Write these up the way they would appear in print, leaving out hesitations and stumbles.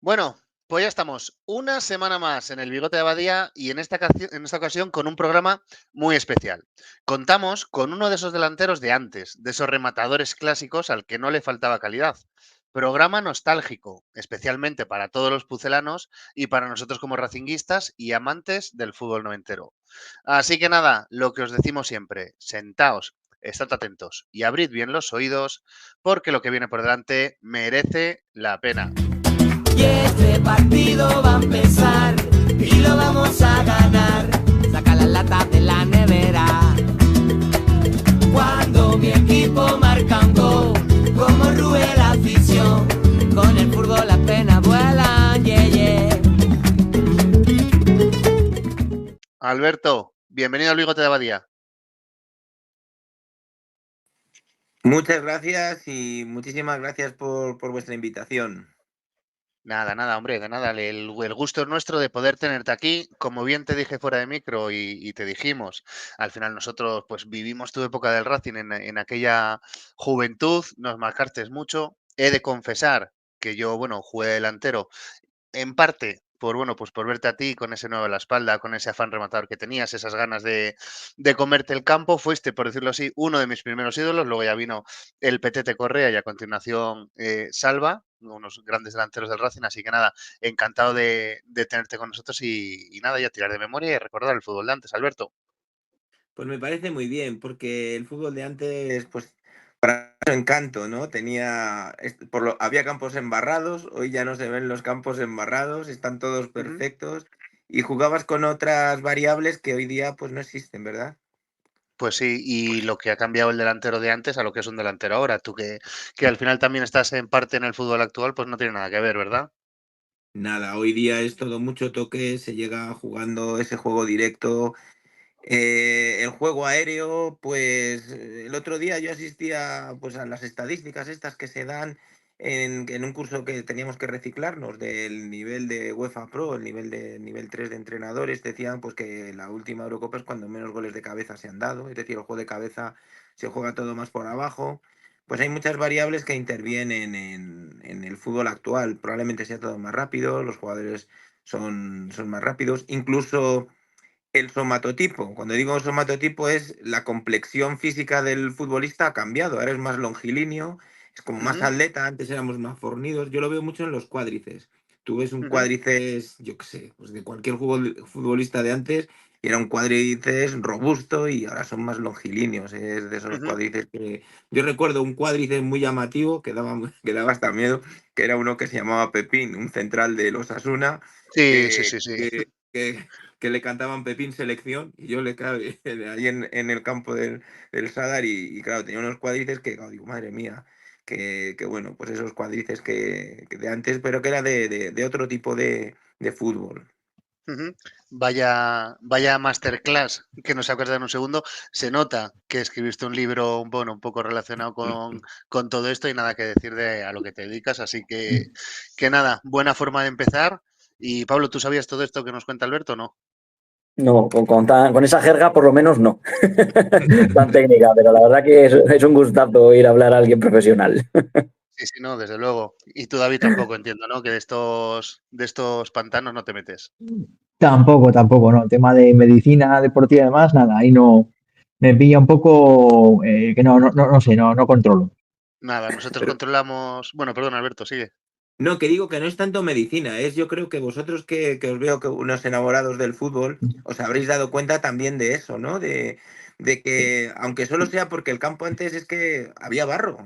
Bueno, pues ya estamos una semana más en el Bigote de Abadía y en esta ocasión con un programa muy especial. Contamos con uno de esos delanteros de antes, de esos rematadores clásicos al que no le faltaba calidad. Programa nostálgico, especialmente para todos los pucelanos y para nosotros como racinguistas y amantes del fútbol noventero. Así que nada, lo que os decimos siempre, sentaos, estad atentos y abrid bien los oídos porque lo que viene por delante merece la pena. Y este partido va a empezar y lo vamos a ganar. Saca la lata de la nevera. Cuando mi equipo marca un gol, como rue la afición, con el fútbol las penas vuelan, yeah, yeah. Alberto, bienvenido al Bigote de Abadía. Muchas gracias y muchísimas gracias por vuestra invitación. Nada, nada, hombre, de nada. El gusto es nuestro de poder tenerte aquí. Como bien te dije fuera de micro y te dijimos, al final nosotros pues vivimos tu época del Racing en aquella juventud, nos marcaste mucho. He de confesar que yo, bueno, jugué delantero en parte por, bueno, pues por verte a ti con ese 9 a la espalda, con ese afán rematador que tenías, esas ganas de comerte el campo, fuiste, por decirlo así, uno de mis primeros ídolos. Luego ya vino el Petete Correa y a continuación Salva, unos grandes delanteros del Racing. Así que nada, encantado de tenerte con nosotros y nada, ya tirar de memoria y recordar el fútbol de antes, Alberto. Pues me parece muy bien, porque el fútbol de antes, pues, para su encanto, ¿no? Había campos embarrados, hoy ya no se ven los campos embarrados, están todos Ujú. perfectos y jugabas con otras variables que hoy día, pues, no existen, ¿verdad? Pues sí, y lo que ha cambiado el delantero de antes a lo que es un delantero ahora. Tú que al final también estás en parte en el fútbol actual, pues no tiene nada que ver, ¿verdad? Nada, hoy día es todo mucho toque, se llega jugando ese juego directo. El juego aéreo, pues el otro día yo asistía pues a las estadísticas estas que se dan en un curso que teníamos que reciclarnos del nivel de UEFA Pro, el nivel 3 de entrenadores. Decían pues que la última Eurocopa es cuando menos goles de cabeza se han dado, es decir, el juego de cabeza se juega todo más por abajo. Pues hay muchas variables que intervienen en el fútbol actual. Probablemente sea todo más rápido, los jugadores son más rápidos, incluso el somatotipo. Cuando digo somatotipo es la complexión física del futbolista ha cambiado. Ahora es más longilíneo, es como más Ujú, atleta. Antes éramos más fornidos. Yo lo veo mucho en los cuádriceps. Tú ves un ujú, cuádriceps, yo qué sé, pues de cualquier futbolista de antes, y era un cuádriceps robusto y ahora son más longilíneos. Es de esos ujú. cuádriceps que... Yo recuerdo un cuádriceps muy llamativo que daba, que daba hasta miedo, que era uno que se llamaba Pepín, un central del Osasuna, Sí, sí, que, sí, sí. que le cantaban Pepín Selección y yo le claro, ahí en el campo del Sadar y claro, tenía unos cuadrices que claro, digo, madre mía, que bueno, pues esos cuadrices que de antes, pero que era de otro tipo de fútbol. Ujú. Vaya masterclass que nos acabas de dar en un segundo. Se nota que escribiste un libro, bueno, un poco relacionado con todo esto y nada que decir de a lo que te dedicas. Así que nada, buena forma de empezar. Y Pablo, ¿tú sabías todo esto que nos cuenta Alberto o no? No, con esa jerga por lo menos no. Tan técnica, pero la verdad que es un gustazo ir a hablar a alguien profesional. Sí, sí, no, desde luego. Y tú, David, tampoco entiendo, ¿no? Que de estos pantanos no te metes. Tampoco, ¿no? El tema de medicina deportiva y demás, nada, ahí no me pilla un poco que no sé, no controlo. Nada, nosotros Pero controlamos. Bueno, perdón, Alberto, sigue. no, que digo que no es tanto medicina, es yo creo que vosotros que os veo que unos enamorados del fútbol, os habréis dado cuenta también de eso, ¿no? De que, aunque solo sea porque el campo antes es que había barro.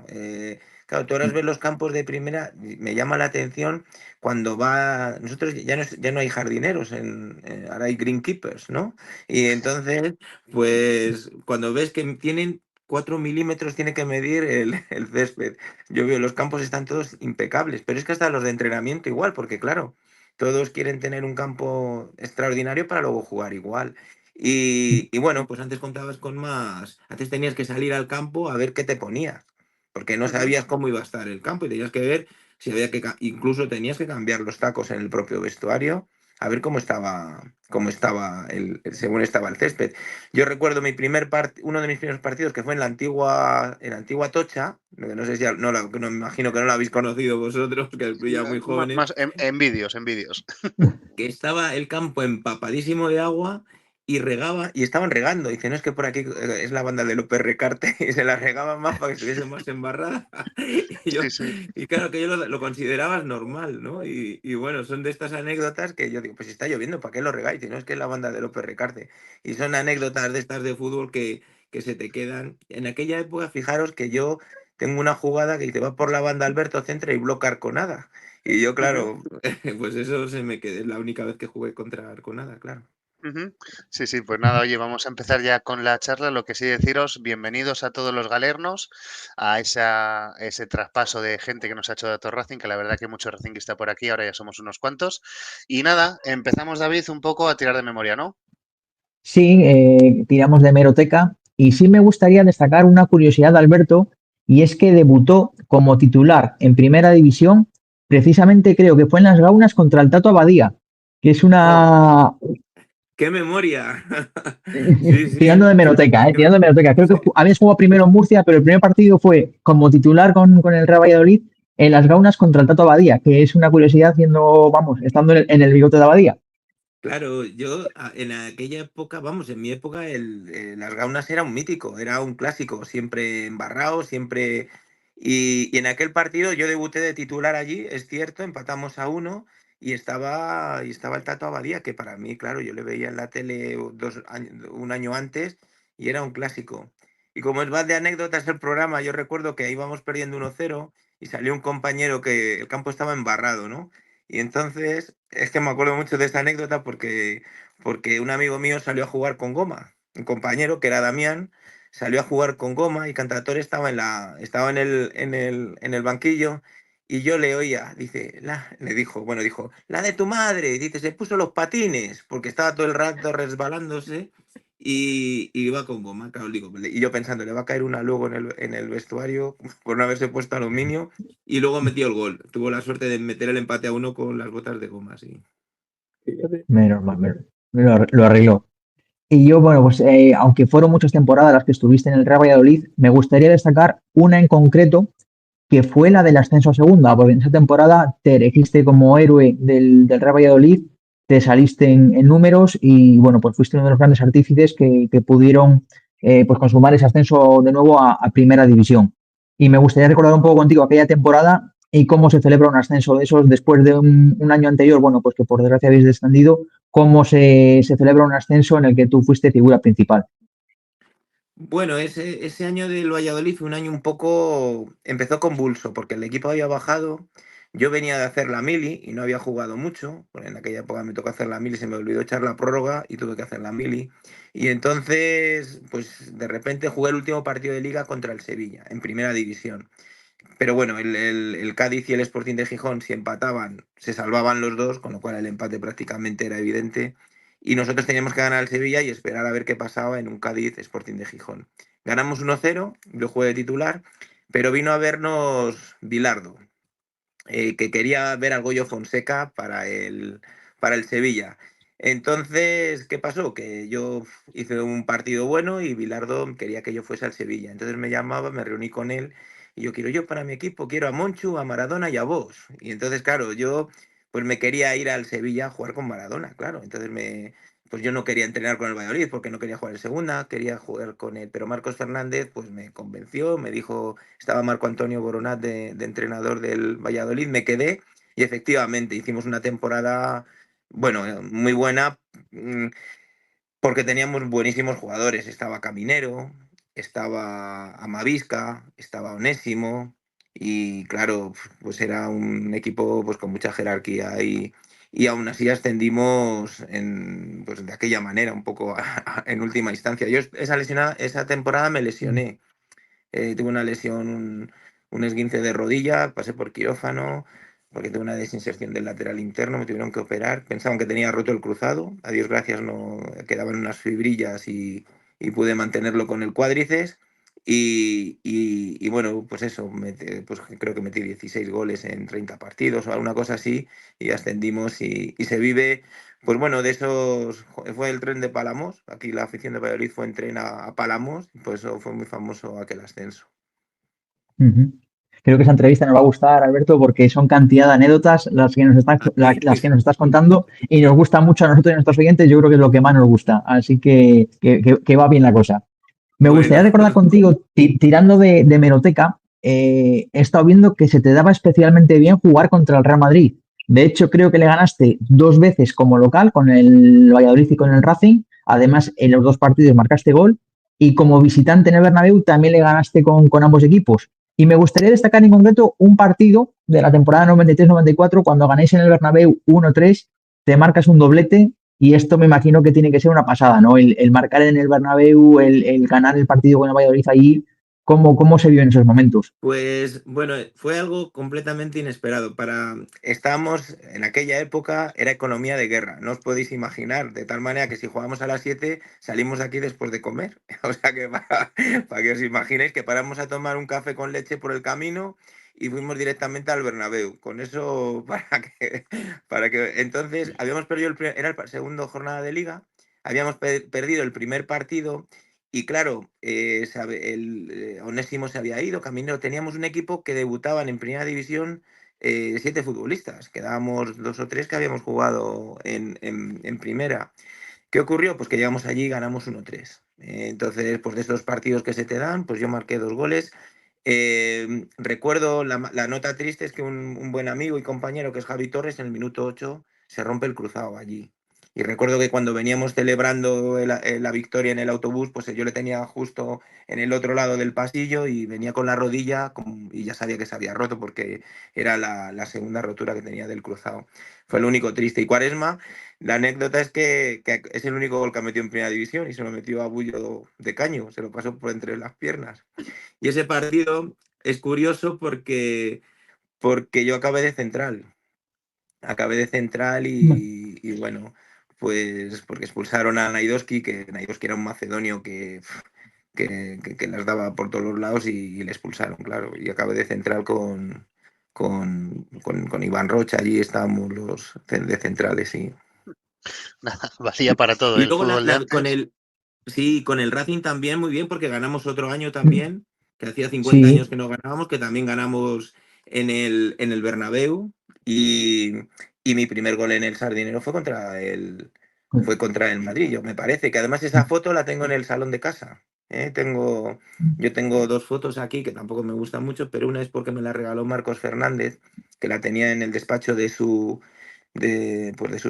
Claro, tú ahora ves los campos de primera, y me llama la atención cuando va. Nosotros ya no hay jardineros, ahora hay greenkeepers, ¿no? Y entonces, pues cuando ves que tienen 4 milímetros, tiene que medir el césped. Yo veo, los campos están todos impecables, pero es que hasta los de entrenamiento igual, porque claro, todos quieren tener un campo extraordinario para luego jugar igual. Y bueno, pues antes contabas con más, antes tenías que salir al campo a ver qué te ponías, porque no Ujú. sabías cómo iba a estar el campo y tenías que ver si había incluso tenías que cambiar los tacos en el propio vestuario. a ver según estaba el césped. Yo recuerdo uno de mis primeros partidos que fue en la antigua Tocha, que no sé si no me imagino que no lo habéis conocido vosotros, que sois ya muy jóvenes, Más en vídeos, en vídeos. que estaba el campo empapadísimo de agua y estaban regando. Dice, no, es que por aquí es la banda de López Recarte y se la regaban más para que estuviese más embarrada. Sí, sí. Y claro, que yo lo considerabas normal, ¿no? Y bueno, son de estas anécdotas que yo digo, pues si está lloviendo, ¿para qué lo regáis? Y no, es que es la banda de López Recarte. Y son anécdotas de estas de fútbol que se te quedan. En aquella época, fijaros que yo tengo una jugada que dice, va por la banda Alberto Centra y bloca Arconada. Y yo, Ujú, claro, pues eso se me quedó, es la única vez que jugué contra Arconada, claro. ujú. Sí, sí, pues nada, oye, vamos a empezar ya con la charla. Lo que sí deciros, bienvenidos a todos los galernos, a ese traspaso de gente que nos ha hecho Datos Racing, que la verdad que mucho Racing está por aquí, ahora ya somos unos cuantos. Y nada, empezamos, David, un poco a tirar de memoria, ¿no? Sí, tiramos de hemeroteca y sí me gustaría destacar una curiosidad de Alberto y es que debutó como titular en Primera División, precisamente creo que fue en las Gaunas contra el Tato Abadía, que es ¡Jo! una... ¡Qué memoria! Sí, Tirando sí. de hemeroteca, Qué me- tirando de hemeroteca. Creo que ¡Jo! habías jugado primero en Murcia, pero el primer partido fue como titular con el Real Valladolid en las Gaunas contra el Tato Abadía, que es una curiosidad estando en el bigote de Abadía. Claro, en aquella época, vamos, en mi época, las Gaunas era un mítico, era un clásico, siempre embarrado, siempre. Y en aquel partido yo debuté de titular allí, es cierto, empatamos a uno y estaba el Tato Abadía, que para mí, claro, yo le veía en la tele un año antes y era un clásico. Y como es más de anécdotas el programa, yo recuerdo que íbamos perdiendo 1-0 y salió un compañero que el campo estaba embarrado, ¿no? Y entonces, es que me acuerdo mucho de esta anécdota porque un amigo mío salió a jugar con goma, un compañero que era Damián, salió a jugar con goma y Cantatore estaba en el banquillo y yo le oía, dijo, la de tu madre, y dice, se puso los patines, porque estaba todo el rato resbalándose y iba con goma, claro, digo, y yo pensando, le va a caer una luego en el vestuario por no haberse puesto aluminio. Y luego metió el gol. Tuvo la suerte de meter el empate a uno con las botas de goma, sí. Menos mal, lo arregló. Y yo, bueno, pues aunque fueron muchas temporadas las que estuviste en el Real Valladolid, me gustaría destacar una en concreto que fue la del ascenso a segunda, porque en esa temporada te elegiste como héroe del Real Valladolid, te saliste en números y bueno, pues fuiste uno de los grandes artífices que pudieron pues consumar ese ascenso de nuevo a Primera División. Y me gustaría recordar un poco contigo aquella temporada y cómo se celebra un ascenso de esos después de un año anterior, bueno, pues que por desgracia habéis descendido, cómo se celebra un ascenso en el que tú fuiste figura principal. Bueno, ese año del Valladolid fue un año un poco. Empezó convulso, porque el equipo había bajado. Yo venía de hacer la mili y no había jugado mucho, porque en aquella época me tocó hacer la mili, se me olvidó echar la prórroga y tuve que hacer la mili. Y entonces, pues de repente jugué el último partido de liga contra el Sevilla, en Primera División. Pero bueno, el Cádiz y el Sporting de Gijón, si empataban, se salvaban los dos, con lo cual el empate prácticamente era evidente. Y nosotros teníamos que ganar al Sevilla y esperar a ver qué pasaba en un Cádiz Sporting de Gijón. Ganamos 1-0, yo jugué de titular, pero vino a vernos Bilardo, que quería ver al Goyo Fonseca para el Sevilla. Entonces, ¿qué pasó? Que yo hice un partido bueno y Bilardo quería que yo fuese al Sevilla. Entonces me llamaba, me reuní con él y yo para mi equipo quiero a Monchu, a Maradona y a vos. Y entonces, claro, yo pues me quería ir al Sevilla a jugar con Maradona, claro. Pues yo no quería entrenar con el Valladolid porque no quería jugar en segunda, quería jugar con él. Pero Marcos Fernández pues me convenció, me dijo, estaba Marco Antonio Boronat de entrenador del Valladolid, me quedé y efectivamente hicimos una temporada, bueno, muy buena, porque teníamos buenísimos jugadores. Estaba Caminero, estaba Amavisca, estaba Onésimo y claro, pues era un equipo pues con mucha jerarquía y aún así ascendimos pues de aquella manera, un poco en última instancia. Yo esa temporada me lesioné. Tuve una lesión, un esguince de rodilla, pasé por quirófano, porque tuve una desinserción del lateral interno, me tuvieron que operar. Pensaban que tenía roto el cruzado, a Dios gracias no quedaban unas fibrillas y pude mantenerlo con el cuádriceps. Y bueno, pues eso, pues creo que metí 16 goles en 30 partidos o alguna cosa así y ascendimos y se vive Pues bueno, de esos fue el tren de Palamos. Aquí la afición de Valladolid fue en tren a Palamos, pues eso fue muy famoso aquel ascenso. Ujú. Creo que esa entrevista nos va a gustar, Alberto, porque son cantidad de anécdotas las que nos estás contando y nos gusta mucho a nosotros y a nuestros oyentes. Yo creo que es lo que más nos gusta. Así que va bien la cosa. Me Bueno, gustaría recordar contigo, tirando de hemeroteca, he estado viendo que se te daba especialmente bien jugar contra el Real Madrid. De hecho, creo que le ganaste 2 veces como local con el Valladolid y con el Racing. Además, en los 2 partidos marcaste gol. Y como visitante en el Bernabéu también le ganaste con ambos equipos. Y me gustaría destacar en concreto un partido de la temporada 93-94, cuando ganéis en el Bernabéu 1-3, te marcas un doblete y esto me imagino que tiene que ser una pasada, ¿no? El marcar en el Bernabéu, el ganar el partido con el Valladolid allí, ¿cómo se vio en esos momentos? pues bueno, fue algo completamente inesperado. Estábamos en aquella época, era economía de guerra, no os podéis imaginar, de tal manera que si jugamos a las 7 salimos de aquí después de comer. O sea que para que os imaginéis que paramos a tomar un café con leche por el camino y fuimos directamente al Bernabéu. Con eso, entonces habíamos perdido era el segundo jornada de liga, habíamos perdido el primer partido. Y claro, Onésimo se había ido, Caminero. Teníamos un equipo que debutaban en primera división 7 futbolistas. Quedábamos 2 o 3 que habíamos jugado en primera. ¿Qué ocurrió? Pues que llegamos allí y ganamos 1-3. Entonces, pues de esos partidos que se te dan, pues yo marqué 2 goles. Recuerdo la nota triste es que un buen amigo y compañero que es Javi Torres en el minuto 8 se rompe el cruzado allí. Y recuerdo que cuando veníamos celebrando la victoria en el autobús, pues yo le tenía justo en el otro lado del pasillo y venía con la rodilla y ya sabía que se había roto porque era la segunda rotura que tenía del cruzado. Fue lo único triste. Y Cuaresma, la anécdota es que es el único gol que ha metido en primera división y se lo metió a Bullo de Caño, se lo pasó por entre las piernas. Y ese partido es curioso porque yo acabé de central. Acabé de central y bueno, pues porque expulsaron a Naidoski, que Naidoski era un macedonio que las daba por todos los lados y le expulsaron, claro. Y acabé de central con Iván Rocha, allí estábamos los de centrales, sí. Nada, valía para todo, ¿eh? Y El luego fútbol de antes. sí, con el Racing también muy bien, porque ganamos otro año también, que hacía 50 Sí, años que no ganábamos, que también ganamos en el Bernabéu. Y mi primer gol en el Sardinero fue contra el Madrid, me parece, que además esa foto la tengo en el salón de casa. ¿eh? Yo tengo 2 fotos aquí que tampoco me gustan mucho, pero una es porque me la regaló Marcos Fernández, que la tenía en el despacho de sus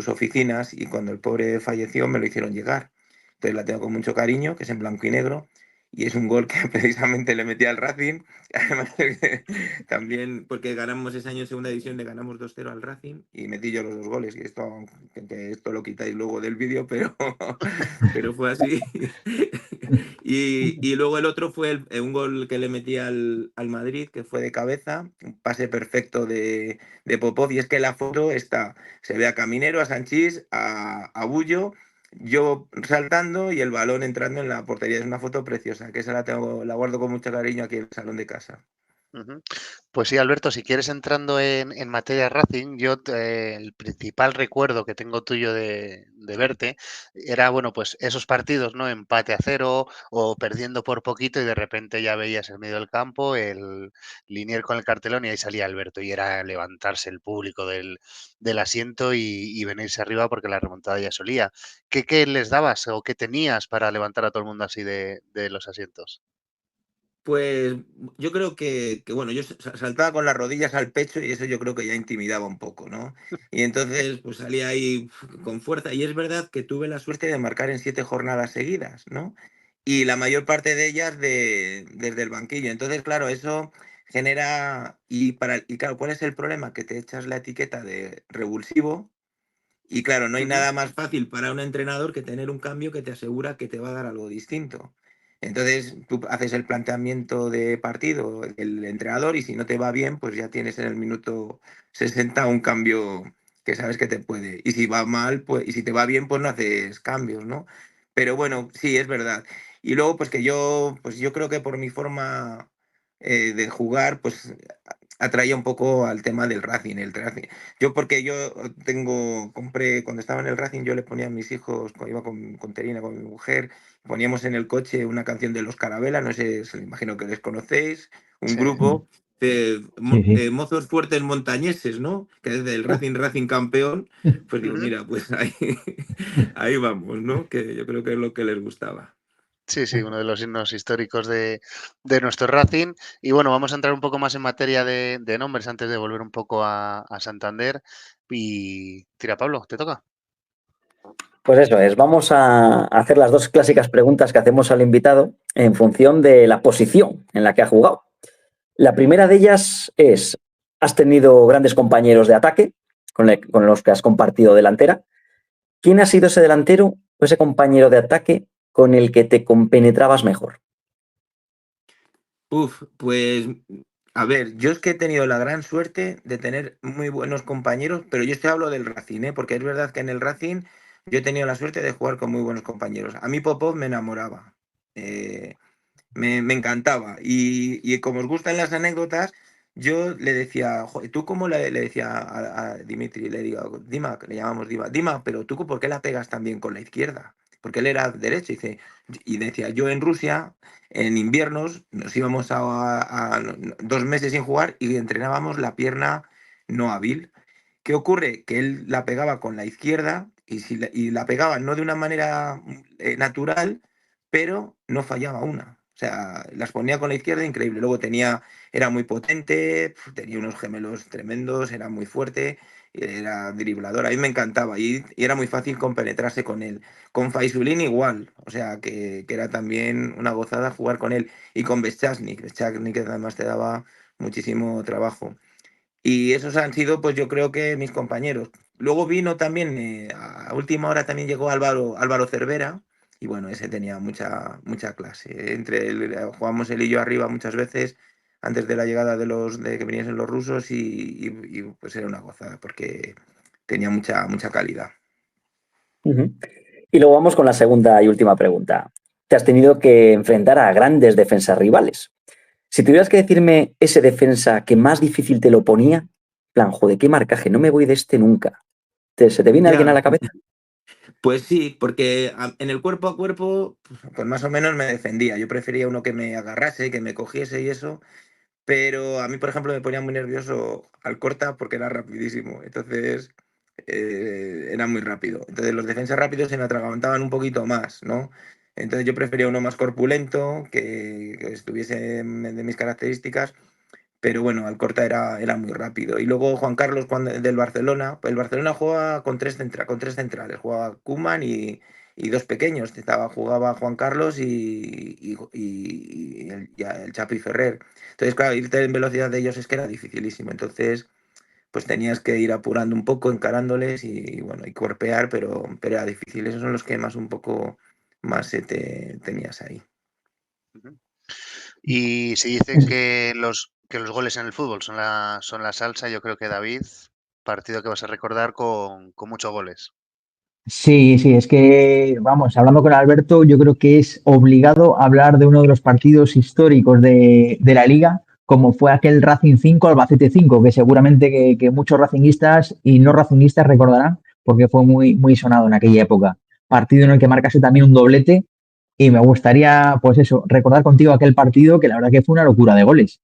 oficinas, y cuando el pobre falleció me lo hicieron llegar. Entonces la tengo con mucho cariño, que es en blanco y negro, y es un gol que precisamente le metí al Racing. Además, también porque ganamos ese año en segunda división, le ganamos 2-0 al Racing y metí yo los 2 goles. Y esto lo quitáis luego del vídeo, pero fue así. Y luego el otro fue un gol que le metí al Madrid, que fue de cabeza, un pase perfecto de Popov. Y es que la foto se ve a Caminero, a Sanchís, a Bullo, yo saltando y el balón entrando en la portería. Es una foto preciosa, que esa la guardo con mucho cariño aquí en el salón de casa. Ujú. Pues sí, Alberto, si quieres entrando en materia Racing, el principal recuerdo que tengo tuyo de verte era, bueno, pues esos partidos, ¿no? Empate a 0 o perdiendo por poquito y de repente ya veías en medio del campo el linier con el cartelón y ahí salía Alberto y era levantarse el público del asiento y venirse arriba porque la remontada ya solía. ¿Qué les dabas o qué tenías para levantar a todo el mundo así de los asientos? Pues yo creo que, bueno, yo saltaba con las rodillas al pecho y eso yo creo que ya intimidaba un poco, ¿no? Y entonces pues salía ahí con fuerza. Y es verdad que tuve la suerte de marcar en 7 jornadas seguidas, ¿no? Y la mayor parte de ellas desde el banquillo. Entonces, claro, eso genera... Y claro, ¿cuál es el problema? Que te echas la etiqueta de revulsivo. Y claro, no hay Ujú. nada más fácil para un entrenador que tener un cambio que te asegura que te va a dar algo distinto. Entonces tú haces el planteamiento de partido, el entrenador, y si no te va bien, pues ya tienes en el minuto 60 un cambio que sabes que te puede. Y si va mal, pues, y si te va bien, pues no haces cambios, ¿no? Pero bueno, sí, es verdad. Y luego, pues yo creo que por mi forma de jugar, pues atraía un poco al tema del Racing, el Racing. Porque yo compré, cuando estaba en el Racing, yo le ponía a mis hijos, cuando iba con Terina, con mi mujer, poníamos en el coche una canción de los Carabela, no sé, se me imagino que les conocéis, un Sí. grupo de Sí, sí. mozos fuertes montañeses, ¿no? Que es del Racing campeón. Pues digo, Ujú. mira, pues ahí, ahí vamos, ¿no? Que yo creo que es lo que les gustaba. Sí, sí, uno de los himnos históricos de nuestro Racing. Y bueno, vamos a entrar un poco más en materia de nombres antes de volver un poco a Santander. Y tira, Pablo, te toca. Pues eso es, vamos a hacer las dos clásicas preguntas que hacemos al invitado en función de la posición en la que ha jugado. La primera de ellas es, ¿has tenido grandes compañeros de ataque con los que has compartido delantera? ¿Quién ha sido ese delantero o ese compañero de ataque con el que te compenetrabas mejor? Pues a ver, yo es que he tenido la gran suerte de tener muy buenos compañeros, pero yo estoy hablo del Racing, ¿eh? Porque es verdad que en el Racing yo he tenido la suerte de jugar con muy buenos compañeros. A mí Popov me enamoraba, eh, me encantaba. Y como os gustan las anécdotas, yo le decía, "Jo, ¿tú cómo le decía a Dimitri? Le digo, Dima, que le llamamos Dima, Dima, pero ¿tú por qué la pegas también con la izquierda? Porque él era derecho, y decía, yo en Rusia, en inviernos, nos íbamos a 2 meses sin jugar y entrenábamos la pierna no hábil. ¿Qué ocurre? Que él la pegaba con la izquierda y la pegaba no de una manera natural, pero no fallaba una. O sea, las ponía con la izquierda increíble. Luego era muy potente, tenía unos gemelos tremendos, era muy fuerte, era driblador. A mí me encantaba y era muy fácil compenetrarse con él. Con Faisulín igual, o sea, que era también una gozada jugar con él. Y con Beschasnik además te daba muchísimo trabajo. Y esos han sido, pues yo creo que mis compañeros. Luego vino también, a última hora también llegó Álvaro Cervera, y bueno, ese tenía mucha clase. Jugamos él y yo arriba muchas veces antes de la llegada de que viniesen los rusos y, pues era una gozada porque tenía mucha calidad. Ujú. Y luego vamos con la segunda y última pregunta. Te has tenido que enfrentar a grandes defensas rivales. Si tuvieras que decirme ese defensa que más difícil te lo ponía, en plan, joder, qué marcaje, no me voy de este nunca. ¿Se te viene alguien a Ya, la cabeza? pues sí, porque en el cuerpo a cuerpo, pues más o menos me defendía. Yo prefería uno que me agarrase, que me cogiese y eso. Pero a mí, por ejemplo, me ponía muy nervioso Alcorta porque era rapidísimo. Entonces, era muy rápido. Entonces, los defensas rápidos se me atragantaban un poquito más, ¿no? Entonces, yo prefería uno más corpulento, que estuviese de mis características. Pero bueno, Alcorta era muy rápido. Y luego Juan Carlos del Barcelona. Pues el Barcelona juega con tres centrales. Jugaba Koeman y dos pequeños. Jugaba Juan Carlos y el Chapi Ferrer. Entonces, claro, irte en velocidad de ellos es que era dificilísimo. Entonces, pues tenías que ir apurando un poco, encarándoles y bueno, y cuerpear, pero era difícil. Esos son los que más un poco más te tenías ahí. Ujú. Y si dicen que los goles en el fútbol son la salsa, yo creo que David, partido que vas a recordar con muchos goles. Sí, sí, es que, vamos, hablando con Alberto, yo creo que es obligado hablar de uno de los partidos históricos de la liga, como fue aquel Racing 5 Albacete 5, que seguramente que muchos racinguistas y no racinguistas recordarán, porque fue muy, muy sonado en aquella época. Partido en el que marcase también un doblete, y me gustaría, pues eso, recordar contigo aquel partido que la verdad que fue una locura de goles.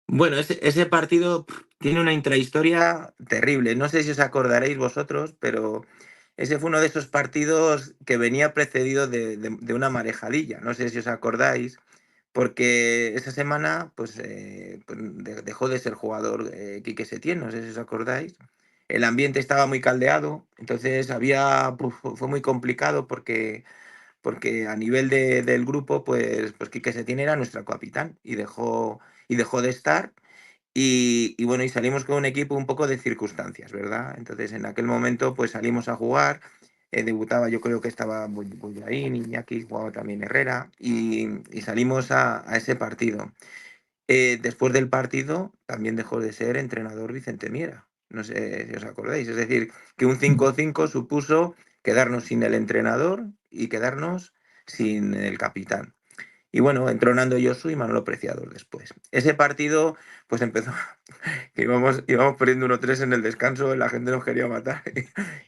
Bueno, ese partido tiene una intrahistoria terrible. No sé si os acordaréis vosotros, pero ese fue uno de esos partidos que venía precedido de una marejadilla. No sé si os acordáis, porque esa semana pues dejó de ser jugador Quique Setién, no sé si os acordáis. El ambiente estaba muy caldeado, entonces fue muy complicado porque a nivel del grupo, pues Quique Setién era nuestro capitán y dejó de estar. Y bueno, y salimos con un equipo un poco de circunstancias, ¿verdad? Entonces en aquel momento pues salimos a jugar, debutaba, yo creo que estaba Boyaín, Iñaki, jugaba también Herrera, y salimos a ese partido. Después del partido también dejó de ser entrenador Vicente Miera, no sé si os acordáis, es decir, que un 5-5 supuso quedarnos sin el entrenador y quedarnos sin el capitán. Y bueno, entró Nando Yosu y Manolo Preciados después. Ese partido, pues empezó, que íbamos perdiendo 1-3 en el descanso, la gente nos quería matar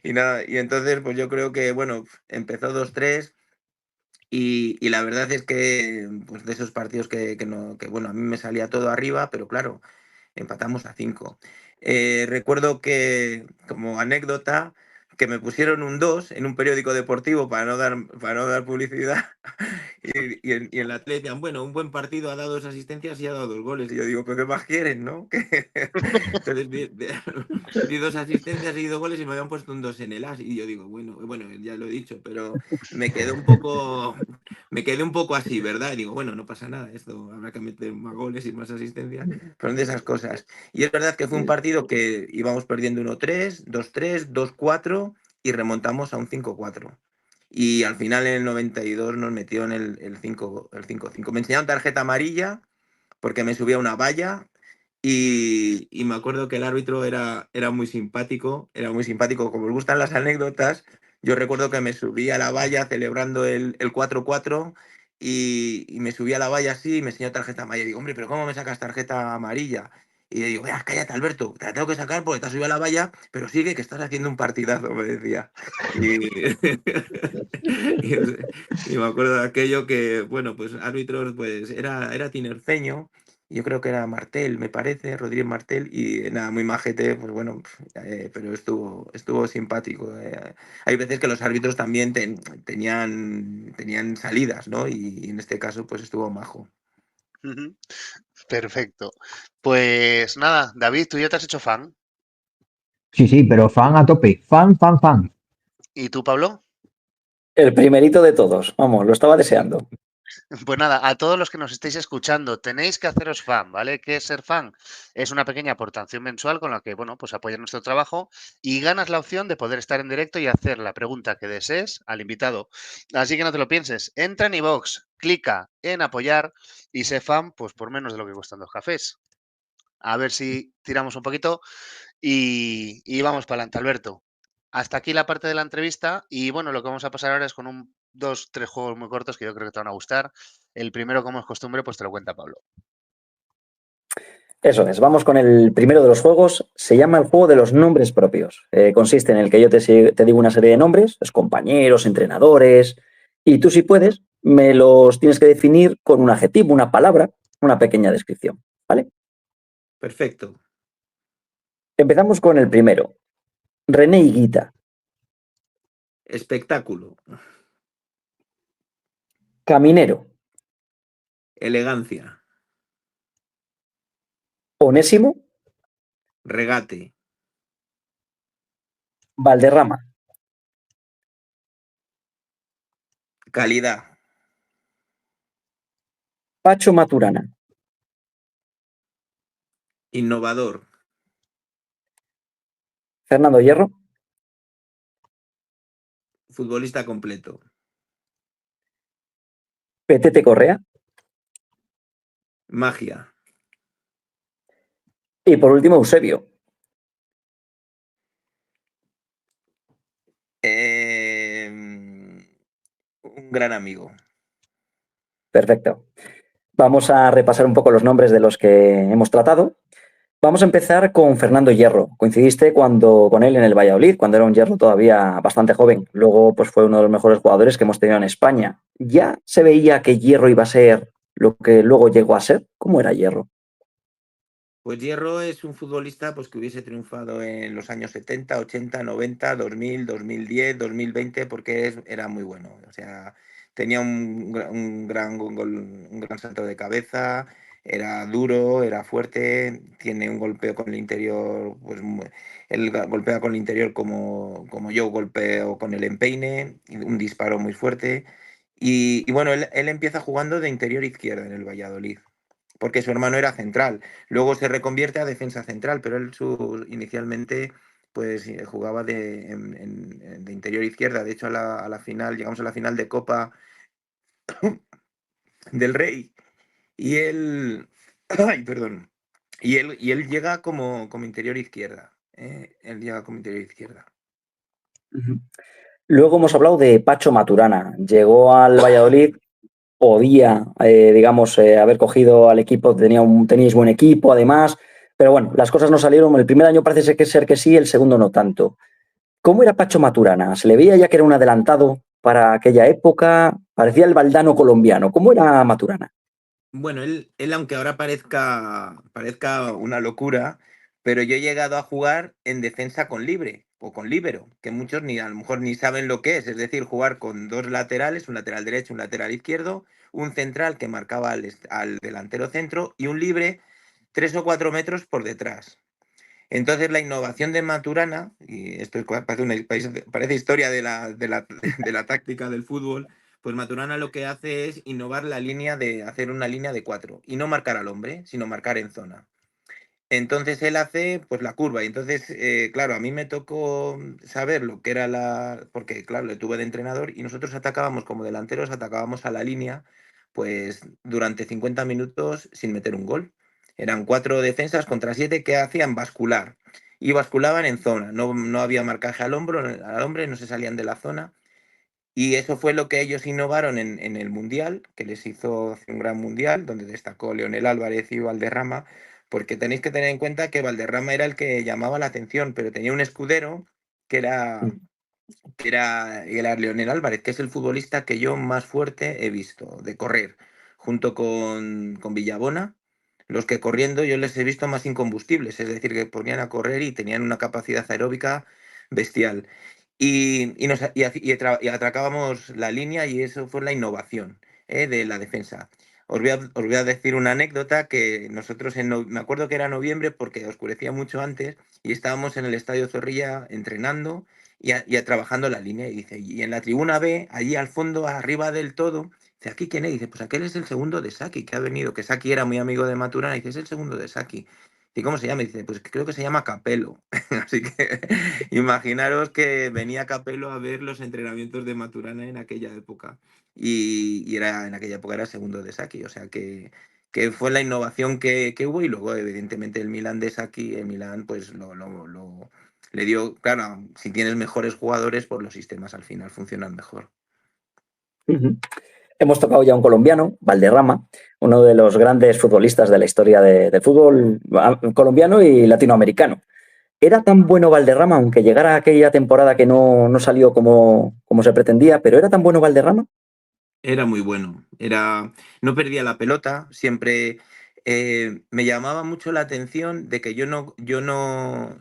y nada. Y entonces, pues yo creo que, bueno, empezó 2-3 y la verdad es que, pues de esos partidos no, que, bueno, a mí me salía todo arriba, pero claro, empatamos a 5. Recuerdo que, como anécdota, que me pusieron un 2 en un periódico deportivo para no dar publicidad. Y en la tele decían, bueno, un buen partido, ha dado 2 asistencias y ha dado 2 goles. Y yo digo, ¿pero qué más quieren, no? Entonces di 2 asistencias y 2 goles y me habían puesto un 2 en el as. Y yo digo, bueno, ya lo he dicho, pero me quedé un poco así, ¿verdad? Y digo, bueno, no pasa nada, esto habrá que meter más goles y más asistencias. Fueron de esas cosas. Y es verdad que fue un partido que íbamos perdiendo 1-3, 2-3, 2-4 y remontamos a un 5-4. Y al final en el 92 nos metió en el 5-5. Me enseñaron tarjeta amarilla porque me subía a una valla y me acuerdo que el árbitro era muy simpático. Como os gustan las anécdotas, yo recuerdo que me subí a la valla celebrando el 4-4 y me subí a la valla así y me enseñó tarjeta amarilla. Y digo, hombre, pero ¿cómo me sacas tarjeta amarilla? Y le digo, vea, cállate, Alberto, te la tengo que sacar porque te has subido a la valla, pero sigue que estás haciendo un partidazo, me decía. Y, y, y me acuerdo de aquello que, bueno, pues árbitros, pues era tinerfeño. Yo creo que era Martel, me parece, Rodríguez Martel, y nada, muy majete, pues bueno, pero estuvo simpático. Hay veces que los árbitros también tenían salidas, ¿no? Y en este caso, pues estuvo majo. Ujú. Perfecto. Pues nada, David, tú ya te has hecho fan. Sí, pero fan a tope. Fan. ¿Y tú, Pablo? El primerito de todos, vamos, lo estaba deseando. Pues nada, a todos los que nos estéis escuchando, tenéis que haceros fan, ¿vale? ¿Qué es ser fan? Es una pequeña aportación mensual con la que, bueno, pues apoyas nuestro trabajo y ganas la opción de poder estar en directo y hacer la pregunta que desees al invitado. Así que no te lo pienses, entra en iVoox, clica en apoyar y sé fan, pues por menos de lo que cuestan 2 cafés. A ver si tiramos un poquito y vamos para adelante, Alberto. Hasta aquí la parte de la entrevista y bueno, lo que vamos a pasar ahora es con 2, 3 juegos muy cortos que yo creo que te van a gustar. El primero, como es costumbre, pues te lo cuenta Pablo. Eso es, vamos con el primero de los juegos. Se llama el juego de los nombres propios. Consiste en el que yo te digo una serie de nombres, los compañeros, entrenadores, y tú si puedes, me los tienes que definir con un adjetivo, una palabra, una pequeña descripción. ¿Vale? Perfecto. Empezamos con el primero. René Higuita. Espectáculo. Caminero. Elegancia. Onésimo. Regate. Valderrama. Calidad. Pacho Maturana. Innovador. Fernando Hierro. Futbolista completo. Petete Correa. Magia. Y por último, Eusebio. Un gran amigo. Perfecto. Vamos a repasar un poco los nombres de los que hemos tratado. Vamos a empezar con Fernando Hierro. Coincidiste con él en el Valladolid, cuando era un Hierro todavía bastante joven. Luego pues fue uno de los mejores jugadores que hemos tenido en España. ¿Ya se veía que Hierro iba a ser lo que luego llegó a ser? ¿Cómo era Hierro? Pues Hierro es un futbolista pues, que hubiese triunfado en los años 70, 80, 90, 2000, 2010, 2020, porque era muy bueno. O sea, tenía un gran salto de cabeza, era duro, era fuerte, tiene un golpeo con el interior, pues él golpea con el interior como yo golpeo con el empeine, un disparo muy fuerte. Y bueno, él empieza jugando de interior izquierdo en el Valladolid porque su hermano era central. Luego se reconvierte a defensa central, pero él inicialmente pues jugaba de interior izquierda. De hecho, a la final, llegamos a la final de Copa del Rey y él, ay, perdón, y él llega como interior izquierda. Él llega como interior izquierda. Luego hemos hablado de Pacho Maturana. Llegó al Valladolid podía, digamos, haber cogido al equipo, teníais buen equipo además, pero bueno, las cosas no salieron. El primer año parece ser que sí, el segundo no tanto. ¿Cómo era Pacho Maturana? ¿Se le veía ya que era un adelantado para aquella época? Parecía el Valdano colombiano. ¿Cómo era Maturana? Bueno, él aunque ahora parezca una locura, pero yo he llegado a jugar en defensa con libre o con líbero, que muchos ni a lo mejor ni saben lo que es decir, jugar con dos laterales, un lateral derecho, un lateral izquierdo, un central que marcaba al delantero centro y un libre 3 o 4 metros por detrás. Entonces la innovación de Maturana, y esto parece historia de la táctica del fútbol, pues Maturana lo que hace es innovar hacer una línea de 4 y no marcar al hombre, sino marcar en zona. Entonces él hace pues la curva y entonces, claro, a mí me tocó saber lo que era porque claro, le tuve de entrenador y nosotros atacábamos como delanteros, atacábamos a la línea pues durante 50 minutos sin meter un gol. Eran 4 defensas contra 7 que hacían bascular y basculaban en zona, no había marcaje al hombre, no se salían de la zona y eso fue lo que ellos innovaron en el Mundial, que les hizo un gran Mundial, donde destacó Leonel Álvarez y Valderrama, porque tenéis que tener en cuenta que Valderrama era el que llamaba la atención, pero tenía un escudero que era Leonel Álvarez, que es el futbolista que yo más fuerte he visto de correr, junto con Villabona. Los que corriendo yo les he visto más incombustibles, es decir, que ponían a correr y tenían una capacidad aeróbica bestial. Y atracábamos la línea y eso fue la innovación, de la defensa. Os voy a decir una anécdota que nosotros, me acuerdo que era noviembre porque oscurecía mucho antes y estábamos en el Estadio Zorrilla entrenando y trabajando la línea. Y dice, y en la tribuna B, allí al fondo, arriba del todo, dice, ¿aquí quién es? Dice, pues aquel es el segundo de Saki que ha venido, que Saki era muy amigo de Maturana. Y dice, es el segundo de Saki. ¿Y cómo se llama? Y dice, pues creo que se llama Capello. Así que imaginaros que venía Capello a ver los entrenamientos de Maturana en aquella época. En aquella época era segundo de Saki. O sea que fue la innovación que hubo y luego evidentemente el Milan de Saki, el Milan pues le dio, claro, si tienes mejores jugadores, pues los sistemas al final funcionan mejor. Uh-huh. Hemos tocado ya un colombiano, Valderrama, uno de los grandes futbolistas de la historia del fútbol colombiano y latinoamericano. ¿Era tan bueno Valderrama, aunque llegara aquella temporada que no salió como se pretendía, pero era tan bueno Valderrama? Era muy bueno, no perdía la pelota, siempre me llamaba mucho la atención de que yo no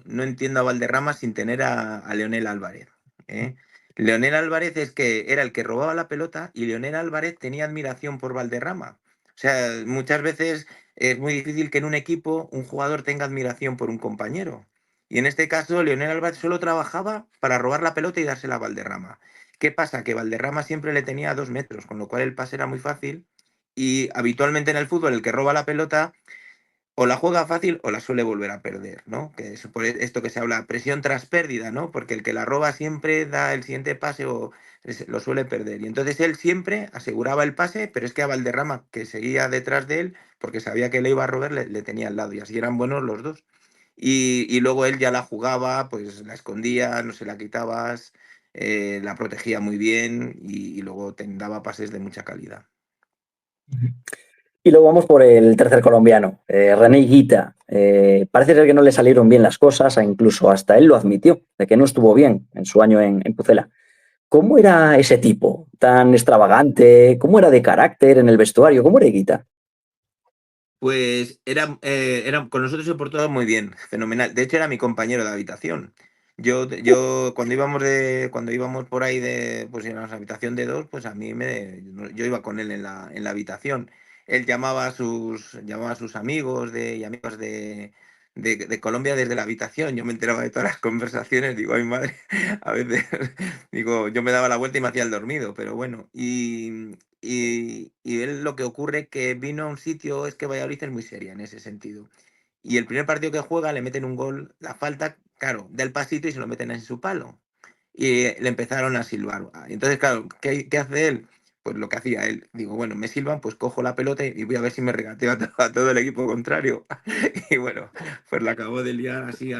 entiendo a Valderrama sin tener a Leonel Álvarez. ¿eh? Leonel Álvarez era el que robaba la pelota y Leonel Álvarez tenía admiración por Valderrama. O sea, muchas veces es muy difícil que en un equipo un jugador tenga admiración por un compañero. Y en este caso, Leonel Álvarez solo trabajaba para robar la pelota y dársela a Valderrama. ¿Qué pasa? Que Valderrama siempre le tenía a 2 metros, con lo cual el pase era muy fácil y habitualmente en el fútbol el que roba la pelota o la juega fácil o la suele volver a perder, ¿no? Que es por esto que se habla presión tras pérdida, ¿no? Porque el que la roba siempre da el siguiente pase o lo suele perder. Y entonces él siempre aseguraba el pase, pero es que a Valderrama, que seguía detrás de él, porque sabía que le iba a robar, le tenía al lado y así eran buenos los dos. Y luego él ya la jugaba, pues la escondía, no se la quitabas, la protegía muy bien y luego te daba pases de mucha calidad. Y luego vamos por el tercer colombiano, René Higuita. Parece ser que no le salieron bien las cosas, incluso hasta él lo admitió, de que no estuvo bien en su año en Pucela. ¿Cómo era ese tipo? ¿Tan extravagante? ¿Cómo era de carácter en el vestuario? ¿Cómo era Higuita? Pues con nosotros se portaba muy bien, fenomenal. De hecho, era mi compañero de habitación. Yo cuando íbamos por ahí pues en la habitación de dos, pues yo iba con él en la habitación. Él llamaba a sus amigos y amigas de Colombia desde la habitación. Yo me enteraba de todas las conversaciones, digo, ay madre, a veces digo, yo me daba la vuelta y me hacía el dormido, pero bueno. Y él lo que ocurre que vino a un sitio, es que Valladolid es muy seria en ese sentido. Y el primer partido que juega le meten un gol, la falta, claro, da el pasito y se lo meten en su palo. Y le empezaron a silbar. Entonces, claro, ¿qué hace él? Pues lo que hacía él. Digo, bueno, me silban, pues cojo la pelota y voy a ver si me regateo a todo el equipo contrario. Y bueno, pues la acabó de liar así,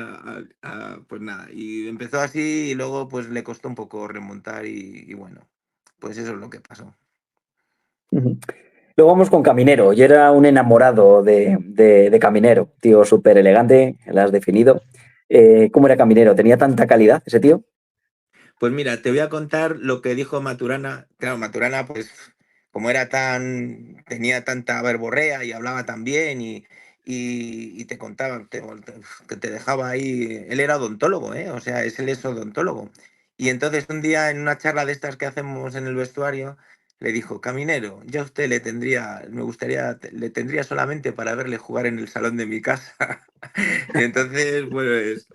pues nada. Y empezó así y luego pues le costó un poco remontar y bueno, pues eso es lo que pasó. Ujú. Luego vamos con Caminero. Yo era un enamorado de Caminero, tío súper elegante, lo has definido. ¿Cómo era Caminero? ¿Tenía tanta calidad ese tío? Pues mira, te voy a contar lo que dijo Maturana. Claro, Maturana, pues, como tenía tanta verborrea y hablaba tan bien y te contaba, que te dejaba ahí. Él era odontólogo, ¿eh? O sea, él es odontólogo. Y entonces un día en una charla de estas que hacemos en el vestuario, le dijo, Caminero, yo a usted le tendría solamente para verle jugar en el salón de mi casa. Y entonces,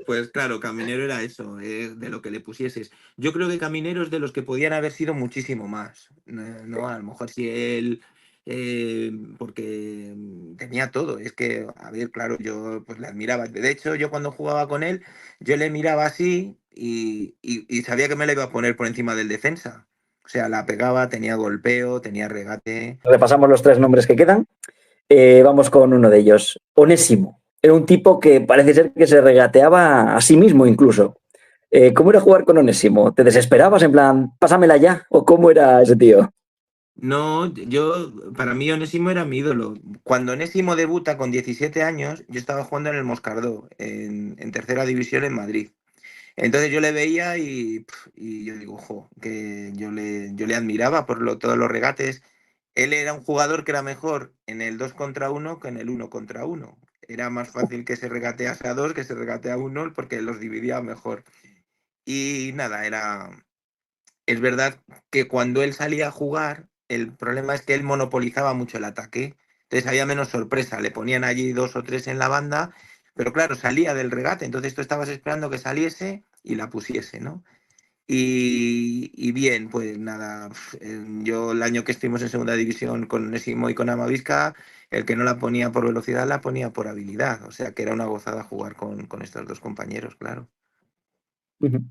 pues claro, Caminero era eso, de lo que le pusieses. Yo creo que Caminero es de los que podían haber sido muchísimo más, ¿no? A lo mejor si él, porque tenía todo. Es que, a ver, claro, yo pues le admiraba. De hecho, yo cuando jugaba con él, yo le miraba así y sabía que me la iba a poner por encima del defensa. O sea, la pegaba, tenía golpeo, tenía regate. Repasamos los tres nombres que quedan. Vamos con uno de ellos. Onésimo. Era un tipo que parece ser que se regateaba a sí mismo incluso. ¿Cómo era jugar con Onésimo? ¿Te desesperabas en plan, pásamela ya? ¿O cómo era ese tío? No, para mí Onésimo era mi ídolo. Cuando Onésimo debuta con 17 años, yo estaba jugando en el Moscardó, en tercera división en Madrid. Entonces yo le veía y yo digo, ojo, que yo le admiraba por todos los regates. Él era un jugador que era mejor en el 2 contra uno que en el uno contra uno. Era más fácil que se regatease a dos que se regatea a uno porque los dividía mejor. Y nada, es verdad que cuando él salía a jugar, el problema es que él monopolizaba mucho el ataque. Entonces había menos sorpresa. Le ponían allí dos o tres en la banda, pero claro, salía del regate. Entonces tú estabas esperando que saliese y la pusiese, ¿no? Y bien, pues nada, yo el año que estuvimos en segunda división con Nesimo y con Amavisca, el que no la ponía por velocidad la ponía por habilidad. O sea que era una gozada jugar con estos dos compañeros, claro. Ujú.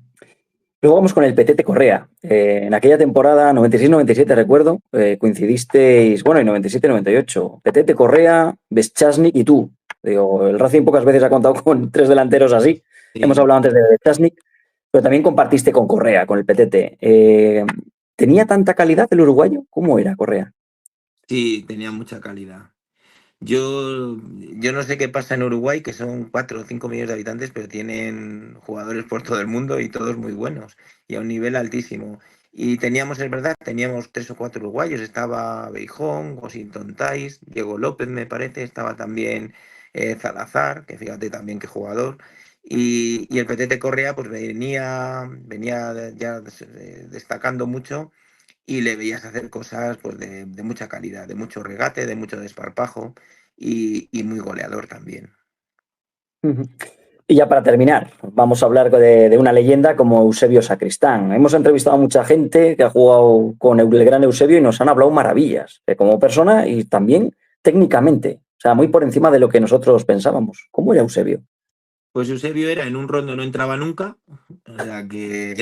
Luego vamos con el Petete Correa. En aquella temporada 96-97, recuerdo, coincidisteis, bueno, y 97-98. Petete Correa, Beschasnik y tú. Digo, el Racing pocas veces ha contado con tres delanteros así. Hemos Sí, hablado antes de Beschasnik, pero también compartiste con Correa, con el Petete. ¿Tenía tanta calidad el uruguayo? ¿Cómo era Correa? sí, tenía mucha calidad. Yo no sé qué pasa en Uruguay, que son 4 o 5 millones de habitantes, pero tienen jugadores por todo el mundo y todos muy buenos y a un nivel altísimo. Y teníamos, es verdad, teníamos 3 o 4 uruguayos. Estaba Beijón, Washington Tais, Diego López, me parece, estaba también Salazar, que fíjate también qué jugador. Y el Petete Correa pues venía ya destacando mucho y le veías hacer cosas pues de mucha calidad, de mucho regate, de mucho desparpajo y muy goleador también. Ujú. Y ya para terminar, vamos a hablar de una leyenda como Eusebio Sacristán. Hemos entrevistado a mucha gente que ha jugado con el gran Eusebio y nos han hablado maravillas, como persona y también técnicamente. O sea, muy por encima de lo que nosotros pensábamos. ¿Cómo era Eusebio? Pues Eusebio era en un rondo no entraba nunca, o sea que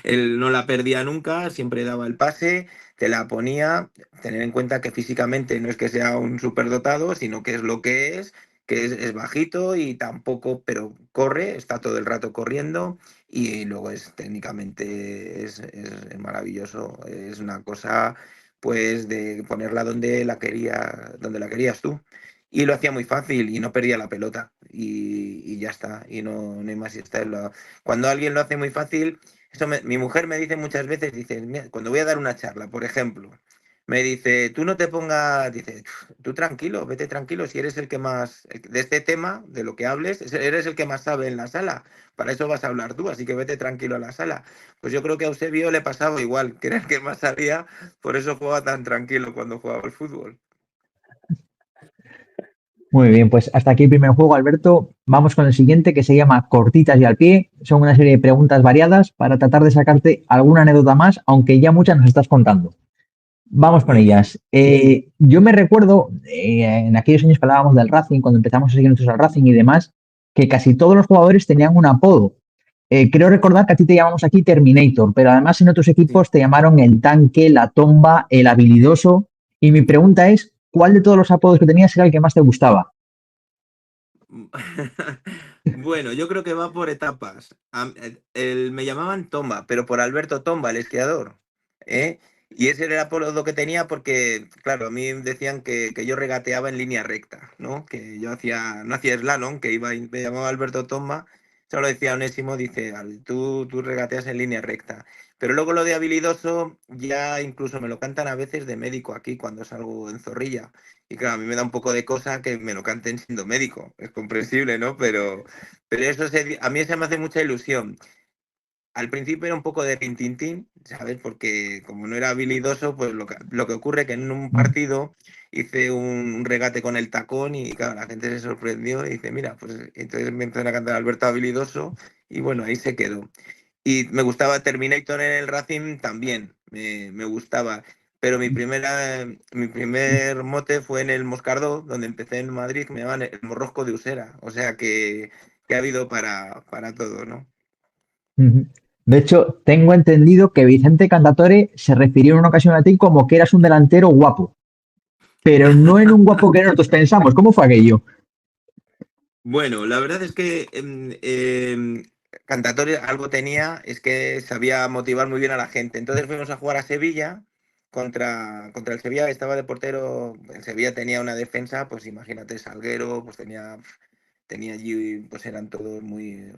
él no la perdía nunca, siempre daba el pase, te la ponía. Tener en cuenta que físicamente no es que sea un superdotado, sino que es lo que es bajito y tampoco, pero corre, está todo el rato corriendo y luego técnicamente es maravilloso, es una cosa pues de ponerla donde la querías tú. Y lo hacía muy fácil y no perdía la pelota. Y ya está. Y no hay más. Y está cuando alguien lo hace muy fácil, mi mujer me dice muchas veces, dice, "Mira, cuando voy a dar una charla, por ejemplo, me dice, tú no te pongas, dice, tú tranquilo, vete tranquilo, si eres el que más, de este tema, de lo que hables, eres el que más sabe en la sala. Para eso vas a hablar tú, así que vete tranquilo a la sala. Pues yo creo que a Eusebio le pasaba igual, que era el que más sabía, por eso jugaba tan tranquilo cuando jugaba al fútbol. Muy bien, pues hasta aquí el primer juego, Alberto. Vamos con el siguiente que se llama Cortitas y al pie. Son una serie de preguntas variadas para tratar de sacarte alguna anécdota más, aunque ya muchas nos estás contando. Vamos con Muy bien. ellas. Yo me recuerdo en aquellos años que hablábamos del Racing, cuando empezamos a seguir nosotros al Racing y demás, que casi todos los jugadores tenían un apodo. Creo recordar que a ti te llamamos aquí Terminator, pero además en otros Sí. equipos te llamaron el tanque, la tomba, el habilidoso. Y mi pregunta es, ¿cuál de todos los apodos que tenías era el que más te gustaba? Bueno, yo creo que va por etapas. Me llamaban Tomba, pero por Alberto Tomba, el esquiador. ¿Eh? Y ese era el apodo que tenía porque, claro, a mí decían que yo regateaba en línea recta, ¿no? Que yo no hacía slalom, que iba, me llamaba Alberto Tomba, solo decía Onésimo, dice, tú regateas en línea recta. Pero luego lo de habilidoso ya incluso me lo cantan a veces de médico aquí cuando salgo en Zorrilla. Y claro, a mí me da un poco de cosa que me lo canten siendo médico. Es comprensible, ¿no? Pero a mí se me hace mucha ilusión. Al principio era un poco de rintintín, ¿sabes? Porque como no era habilidoso, pues lo que ocurre que en un partido hice un regate con el tacón y claro, la gente se sorprendió y dice, mira, pues entonces me empezaron a cantar Alberto habilidoso y bueno, ahí se quedó. Y me gustaba Terminator en el Racing también, me gustaba. Pero mi primer mote fue en el Moscardó, donde empecé en Madrid, que me llamaban el Morrosco de Usera. O sea que ha habido para todo, ¿no? Ujú. De hecho, tengo entendido que Vicente Cantatore se refirió en una ocasión a ti como que eras un delantero guapo, pero no en un guapo que nosotros pensamos. ¿Cómo fue aquello? Bueno, la verdad es que Cantatore algo tenía, es que sabía motivar muy bien a la gente. Entonces fuimos a jugar a Sevilla contra el Sevilla, que estaba de portero. El Sevilla tenía una defensa, pues imagínate, Salguero, pues tenía allí, pues eran todos muy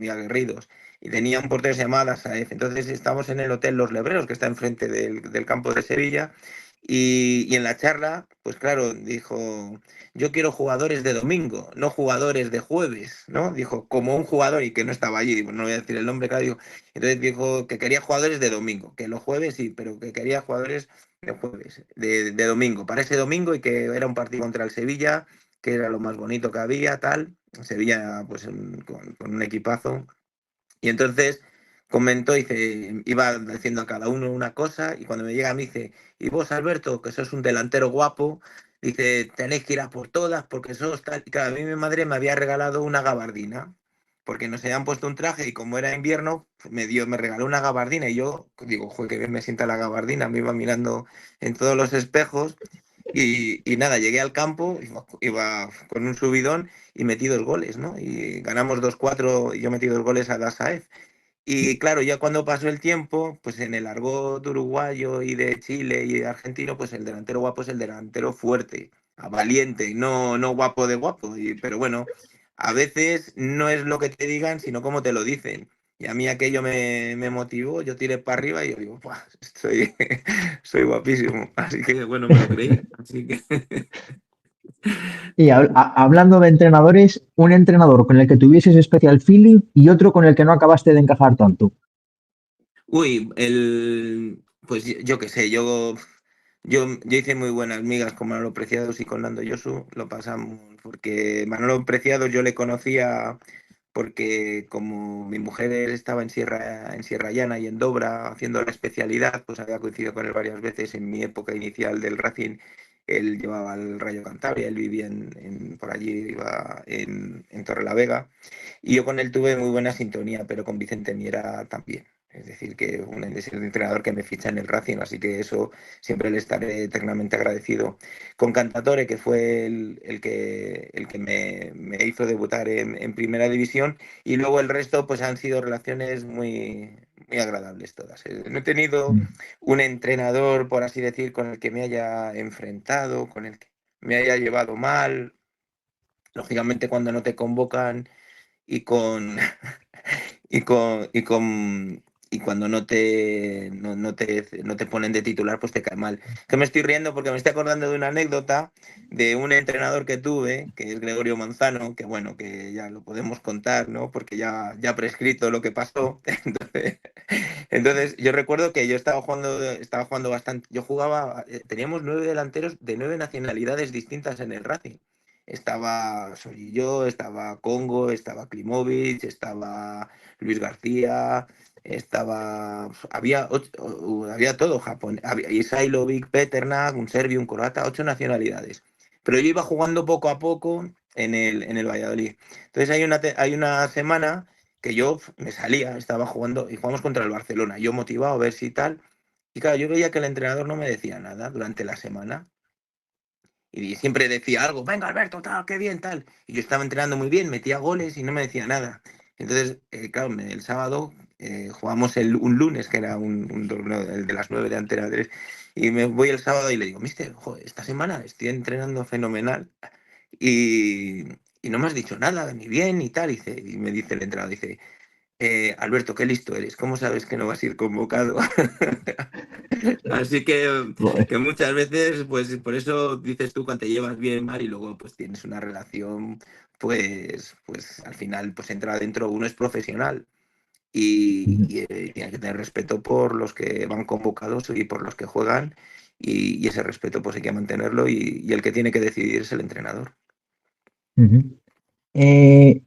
aguerridos. Y tenía un portero que se llamaba Saez. Entonces estábamos en el Hotel Los Lebreros, que está enfrente del campo de Sevilla. Y en la charla, pues claro, dijo, yo quiero jugadores de domingo, no jugadores de jueves, ¿no? Dijo, como un jugador y que no estaba allí, digo, no voy a decir el nombre, claro, digo, entonces dijo que quería jugadores de domingo, que los jueves sí, pero que quería jugadores de jueves, de domingo, para ese domingo y que era un partido contra el Sevilla, que era lo más bonito que había, tal, Sevilla pues con un equipazo, y entonces comentó, dice, iba diciendo a cada uno una cosa y cuando me llega a mí dice, y vos Alberto, que sos un delantero guapo, dice, tenéis que ir a por todas porque sos tal. Y claro, a mí mi madre me había regalado una gabardina porque nos habían puesto un traje y como era invierno, me regaló una gabardina y yo digo, joder, que bien me sienta la gabardina, me iba mirando en todos los espejos y nada, llegué al campo, iba con un subidón y metí 2 goles, ¿no? Y ganamos 2-4 y yo metí 2 goles a Dasaez. Y claro, ya cuando pasó el tiempo, pues en el argot uruguayo y de Chile y de argentino, pues el delantero guapo es el delantero fuerte, valiente, no guapo de guapo. Pero bueno, a veces no es lo que te digan, sino cómo te lo dicen. Y a mí aquello me motivó, yo tiré para arriba y yo digo, "Buah, soy guapísimo". Así que bueno, me lo creí. Así que Y hablando de entrenadores, un entrenador con el que tuvieses especial feeling y otro con el que no acabaste de encajar tanto. Uy, pues yo qué sé, yo hice muy buenas migas con Manolo Preciados y con Nando Yosu, lo pasamos, porque Manolo Preciados yo le conocía porque como mi mujer estaba en Sierra Llana y en Dobra haciendo la especialidad, pues había coincidido con él varias veces en mi época inicial del Racing. Él llevaba el Rayo Cantabria, él vivía por allí, iba en Torrelavega. Y yo con él tuve muy buena sintonía, pero con Vicente Miera también. Es decir, que es el entrenador que me ficha en el Racing, así que eso siempre le estaré eternamente agradecido. Con Cantatore, que fue el que me hizo debutar en Primera División, y luego el resto pues han sido relaciones muy agradables todas. No he tenido un entrenador, por así decir, con el que me haya enfrentado, con el que me haya llevado mal. Lógicamente, cuando no te convocan y con y con y con y cuando no te ponen de titular, pues te cae mal. Que me estoy riendo porque me estoy acordando de una anécdota de un entrenador que tuve, que es Gregorio Manzano, que bueno, que ya lo podemos contar, ¿no? Porque ya ha prescrito lo que pasó. Entonces, yo recuerdo que yo estaba jugando bastante. Teníamos 9 delanteros de 9 nacionalidades distintas en el Racing. Soy yo, estaba Congo, estaba Klimovic, estaba Luis García, había todo Japón, había Isailovic, Peternak, un serbio, un croata, 8 nacionalidades. Pero yo iba jugando poco a poco en el Valladolid. Entonces hay una semana que yo me salía, estaba jugando y jugamos contra el Barcelona, yo motivado a ver si tal. Y claro, yo veía que el entrenador no me decía nada durante la semana. Y siempre decía algo, venga Alberto, tal, qué bien, tal. Y yo estaba entrenando muy bien, metía goles y no me decía nada. Entonces, claro, el sábado jugamos un lunes, que era un torneo, el de las 9 de Antena 3, y me voy el sábado y le digo, mister, joder, esta semana estoy entrenando fenomenal y, y no me has dicho nada de mi bien y tal. Y me dice el entrenador, dice, Alberto, qué listo eres, ¿cómo sabes que no vas a ir convocado? Así Joder. que muchas veces, pues por eso dices tú cuando te llevas bien mal y luego pues tienes una relación, pues al final pues entra adentro, uno es profesional tiene que tener respeto por los que van convocados y por los que juegan y ese respeto pues hay que mantenerlo y el que tiene que decidir es el entrenador. Ujú. Eh,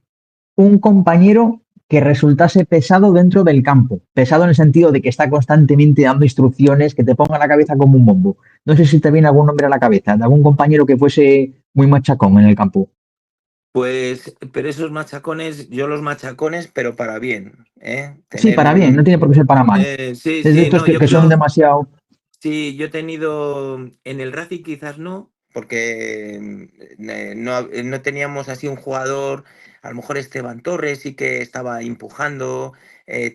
un compañero que resultase pesado dentro del campo. Pesado en el sentido de que está constantemente dando instrucciones, que te ponga la cabeza como un bombo. No sé si te viene algún nombre a la cabeza, de algún compañero que fuese muy machacón en el campo. Pues, pero esos machacones, yo los machacones, pero para bien, ¿eh? Sí, Tener para bien, no un... tiene por qué ser para mal. Sí, Es de sí, estos no, yo que son creo, demasiado. sí, yo he tenido, en el Racing quizás no, porque no teníamos así un jugador, a lo mejor Esteban Torres sí que estaba empujando,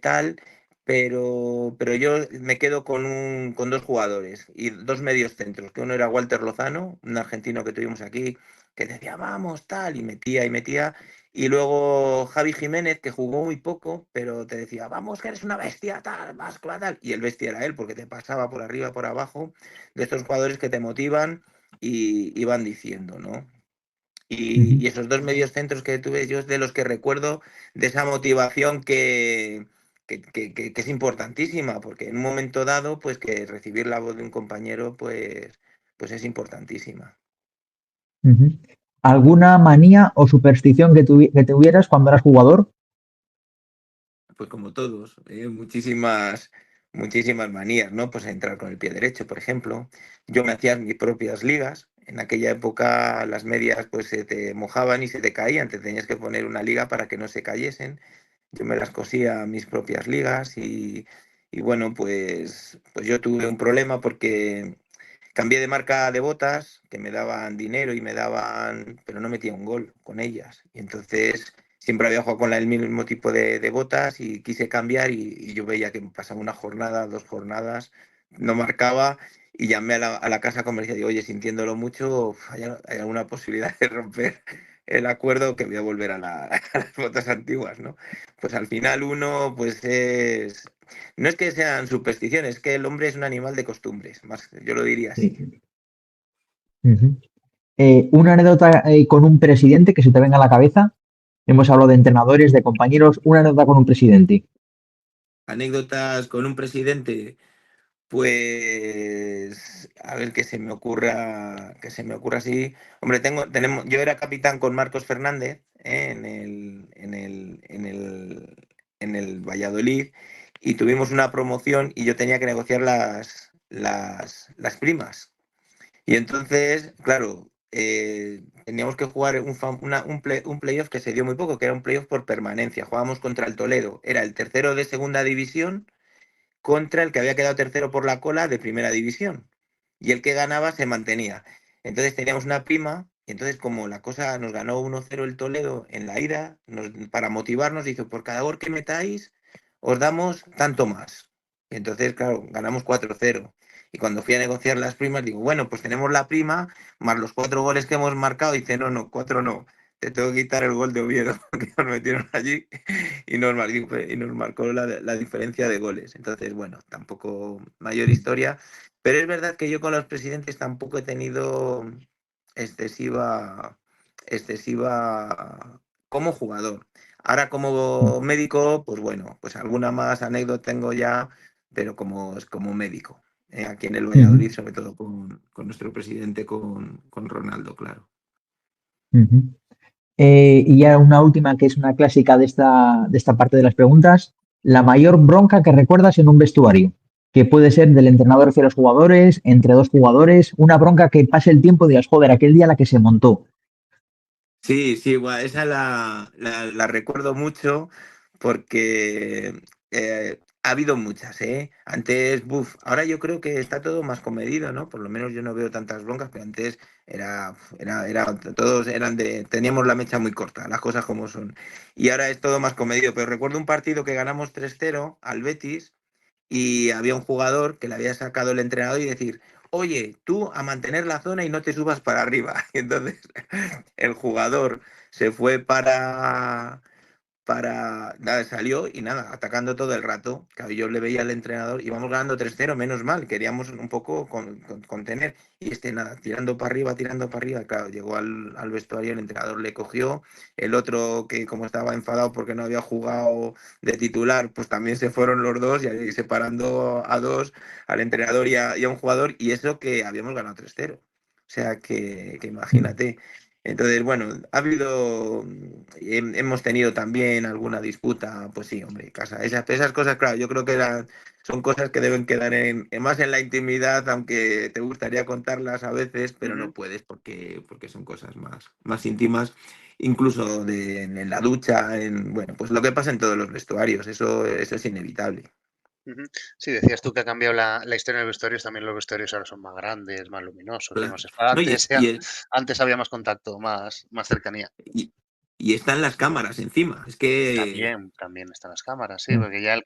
tal, pero yo me quedo con dos jugadores y dos medios centros, que uno era Walter Lozano, un argentino que tuvimos aquí, que decía, vamos, tal, y metía, y luego Javi Jiménez, que jugó muy poco, pero te decía, vamos, que eres una bestia, tal, vas, tal. Y el bestia era él, porque te pasaba por arriba, por abajo, de estos jugadores que te motivan y van diciendo, ¿no? Ujú, Y esos dos medios centros que tuve yo es de los que recuerdo de esa motivación que es importantísima, porque en un momento dado, pues que recibir la voz de un compañero, pues es importantísima. ujú. ¿Alguna manía o superstición que tuvieras cuando eras jugador? Pues como todos, muchísimas manías, ¿no? Pues entrar con el pie derecho, por ejemplo. Yo me hacía mis propias ligas. En aquella época las medias pues se te mojaban y se te caían. Te tenías que poner una liga para que no se cayesen. Yo me las cosía mis propias ligas y bueno, pues yo tuve un problema porque cambié de marca de botas, que me daban dinero y pero no metía un gol con ellas. Y entonces siempre había jugado con el mismo tipo de botas y quise cambiar y yo veía que me pasaba una jornada, 2 jornadas, no marcaba y llamé a la casa comercial y digo, oye, sintiéndolo mucho, ¿hay alguna posibilidad de romper el acuerdo que voy a volver a las botas antiguas, ¿no? Pues al final uno, pues no es que sean supersticiones, es que el hombre es un animal de costumbres, más, yo lo diría así. Sí. Ujú. Una anécdota con un presidente que se te venga a la cabeza. Hemos hablado de entrenadores, de compañeros. Una anécdota con un presidente. Anécdotas con un presidente, pues a ver que se me ocurra así. Hombre, yo era capitán con Marcos Fernández, en el Valladolid y tuvimos una promoción y yo tenía que negociar las primas. Y entonces, claro, teníamos que jugar un playoff que se dio muy poco, que era un playoff por permanencia. Jugábamos contra el Toledo. Era el tercero de segunda división contra el que había quedado tercero por la cola de primera división. Y el que ganaba se mantenía. Entonces teníamos una prima, y entonces como la cosa nos ganó 1-0 el Toledo en la ida, para motivarnos, dice, por cada gol que metáis, os damos tanto más. Y entonces, claro, ganamos 4-0. Y cuando fui a negociar las primas, digo, bueno, pues tenemos la prima, más los 4 goles que hemos marcado. Y dice, no, no, 4 no. Te tengo que quitar el gol de Oviedo, que nos metieron allí y nos marcó la diferencia de goles. Entonces, bueno, tampoco mayor historia. Pero es verdad que yo con los presidentes tampoco he tenido excesiva, excesiva como jugador. Ahora como médico, pues bueno, pues alguna más anécdota tengo ya, pero como médico. Aquí en el Ujú, Valladolid, sobre todo con nuestro presidente, con Ronaldo, claro. ujú. Y ya una última que es una clásica de esta parte de las preguntas. La mayor bronca que recuerdas en un vestuario, que puede ser del entrenador hacia los jugadores, entre dos jugadores, una bronca que pase el tiempo y digas, joder, aquel día la que se montó. Sí, sí, esa la recuerdo mucho porque Ha habido muchas, ¿eh? Antes, ahora yo creo que está todo más comedido, ¿no? Por lo menos yo no veo tantas broncas, pero antes todos teníamos la mecha muy corta, las cosas como son. Y ahora es todo más comedido. Pero recuerdo un partido que ganamos 3-0 al Betis y había un jugador que le había sacado el entrenador y decir, oye, tú a mantener la zona y no te subas para arriba. Y entonces el jugador se fue nada, salió y nada, atacando todo el rato. Claro, yo le veía al entrenador, íbamos ganando 3-0 menos mal, queríamos un poco contener. Y nada, tirando para arriba. Claro, llegó al vestuario, el entrenador le cogió. El otro, que como estaba enfadado porque no había jugado de titular, pues también se fueron los dos y ahí separando a dos, al entrenador y a un jugador. Y eso que habíamos ganado 3-0. O sea que imagínate. Entonces, bueno, hemos tenido también alguna disputa, pues sí, hombre, casa. Esas cosas, claro, yo creo que son cosas que deben quedar más en la intimidad, aunque te gustaría contarlas a veces, pero no puedes porque son cosas más íntimas, incluso en la ducha, bueno, pues lo que pasa en todos los vestuarios, eso es inevitable. Sí, decías tú que ha cambiado la historia de los vestuarios, también los vestuarios ahora son más grandes, más luminosos, hay Claro. más No, antes había más contacto, más cercanía. y están las cámaras encima, es que... También están las cámaras, sí, porque ya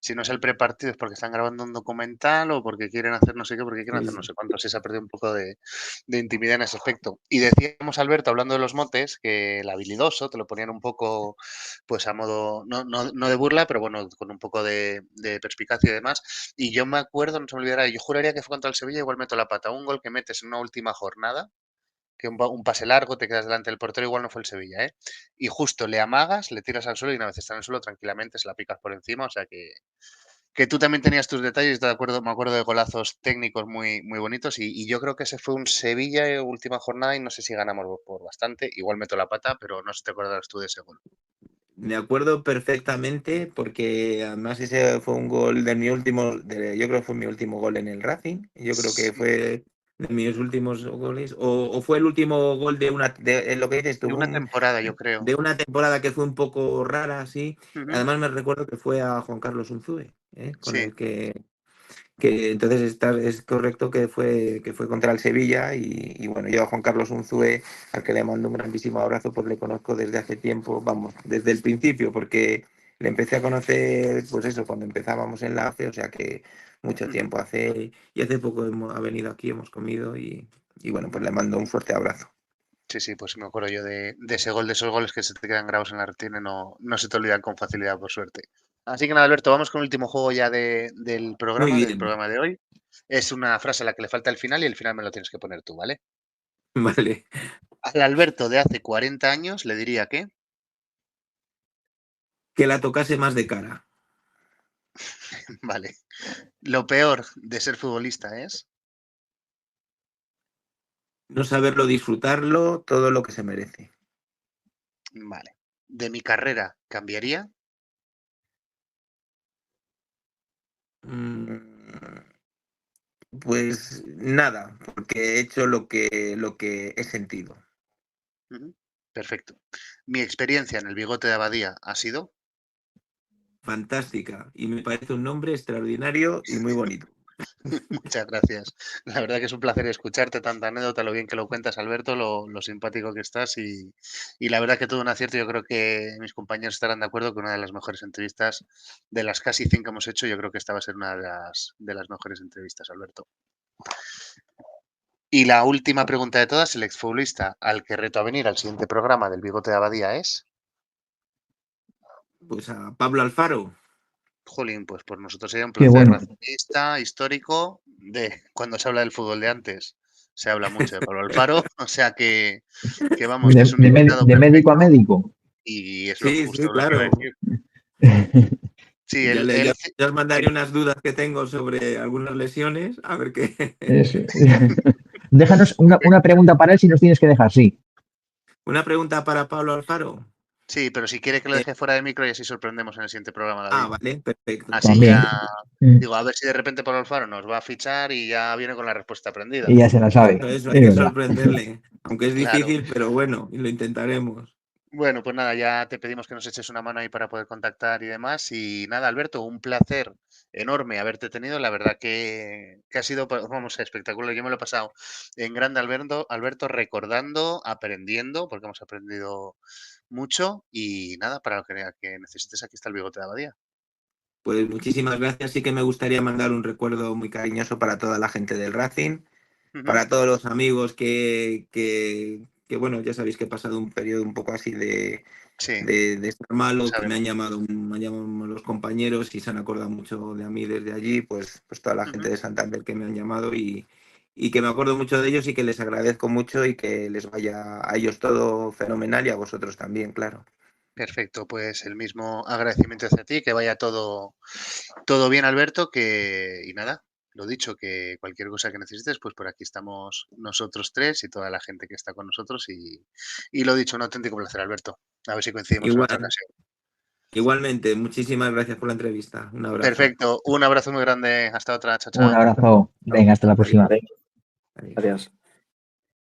si no es el prepartido es porque están grabando un documental o porque quieren hacer no sé qué, porque quieren hacer no sé cuánto, sí se ha perdido un poco de intimidad en ese aspecto. Y decíamos, Alberto, hablando de los motes, que el habilidoso te lo ponían un poco, pues a modo, no de burla, pero bueno, con un poco de perspicacia y demás. Y yo me acuerdo, no se me olvidará, yo juraría que fue contra el Sevilla, igual meto la pata, un gol que metes en una última jornada que un pase largo, te quedas delante del portero, igual no fue el Sevilla, ¿eh? Y justo le amagas, le tiras al suelo y una vez está en el suelo, tranquilamente se la picas por encima, o sea que tú también tenías tus detalles, de acuerdo, me acuerdo de golazos técnicos muy, muy bonitos y yo creo que ese fue un Sevilla última jornada y no sé si ganamos por bastante, igual meto la pata, pero no sé si te acuerdas tú de ese gol. Me acuerdo perfectamente porque además ese fue un gol yo creo que fue mi último gol en el Racing. Yo creo que Sí, fue de mis últimos goles o fue el último gol de lo que dices tú, de una temporada, yo creo. de una temporada que fue un poco rara, sí. Ujú. Además me recuerdo que fue a Juan Carlos Unzúe, con Sí. el que entonces es correcto que fue contra el Sevilla y bueno, yo a Juan Carlos Unzúe, al que le mando un grandísimo abrazo, pues le conozco desde hace tiempo, vamos, desde el principio, porque le empecé a conocer, pues eso, cuando empezábamos en la AFE, o sea que mucho Ujú. tiempo y hace poco ha venido aquí, hemos comido y bueno, pues le mando un fuerte abrazo. Sí, sí, pues me acuerdo yo de ese gol, de esos goles que se te quedan grabados en la retina y no se te olvidan con facilidad, por suerte. Así que nada, Alberto, vamos con el último juego ya del Muy del bien, programa de hoy. Es una frase a la que le falta el final y el final me lo tienes que poner tú, ¿vale? vale. Al Alberto de hace 40 años le diría que, Que la tocase más de cara. vale, lo peor de ser futbolista es, No saberlo disfrutarlo todo lo que se merece. vale, de mi carrera cambiaría, Mm, Pues nada, porque he hecho lo que he sentido. ujú, perfecto. Mi experiencia en el bigote de Abadía ha sido, Fantástica. Y me parece un nombre extraordinario y muy bonito. muchas gracias. La verdad que es un placer escucharte tanta anécdota, lo bien que lo cuentas, Alberto, lo simpático que estás y la verdad que todo un acierto. Yo creo que mis compañeros estarán de acuerdo que una de las mejores entrevistas de las casi 100 que hemos hecho, yo creo que esta va a ser una de las mejores entrevistas, Alberto. Y la última pregunta de todas, el exfutbolista al que reto a venir al siguiente programa del Bigote de Abadía es, Pues a Pablo Alfaro. jolín, pues por nosotros sería un Qué placer, bueno. racista, histórico, de cuando se habla del fútbol de antes, se habla mucho de Pablo Alfaro, o sea que vamos, que es un invitado De médico a perfecto médico. y es lo Sí, justo sí, lo que iba a claro. decir. Sí, Ya, ya os mandaré unas dudas que tengo sobre algunas lesiones. A ver qué. Eso. Déjanos una pregunta para él si nos tienes que dejar, sí. Una pregunta para Pablo Alfaro. sí, pero si quiere que lo deje fuera de micro y así sorprendemos en el siguiente programa, David. Vale, perfecto. Así También. ya, digo, a ver si de repente Pablo Alfaro nos va a fichar y ya viene con la respuesta aprendida. Y ya se la sabe. Eso, hay Es que verdad. sorprenderle. Aunque es Claro, difícil, pero bueno, y lo intentaremos. Bueno, pues nada, ya te pedimos que nos eches una mano ahí para poder contactar y demás. Y nada, Alberto, un placer enorme haberte tenido. La verdad que ha sido, vamos, espectacular. Yo me lo he pasado en grande, Alberto, recordando, aprendiendo, porque hemos aprendido mucho. Y nada, para lo que necesites, aquí está el bigote de Abadía. Pues muchísimas gracias. Sí que me gustaría mandar un recuerdo muy cariñoso para toda la gente del Racing, Ujú. para todos los amigos que, bueno, ya sabéis que he pasado un periodo un poco así Sí, de estar malo, que sabemos. me han llamado los compañeros y se han acordado mucho de mí desde allí, pues toda la gente Ujú. de Santander que me han llamado y que me acuerdo mucho de ellos y que les agradezco mucho y que les vaya a ellos todo fenomenal y a vosotros también, claro. Perfecto, pues el mismo agradecimiento hacia ti, que vaya todo bien, Alberto, y nada, lo dicho, que cualquier cosa que necesites, pues por aquí estamos nosotros tres y toda la gente que está con nosotros y lo dicho, un auténtico placer, Alberto. A ver si coincidimos en otra Igual, ocasión. igualmente, muchísimas gracias por la entrevista. Un abrazo. Perfecto, un abrazo muy grande, hasta otra, chao, Un chao. abrazo. Chao. Venga, hasta la Adiós. próxima. Adiós. Gracias.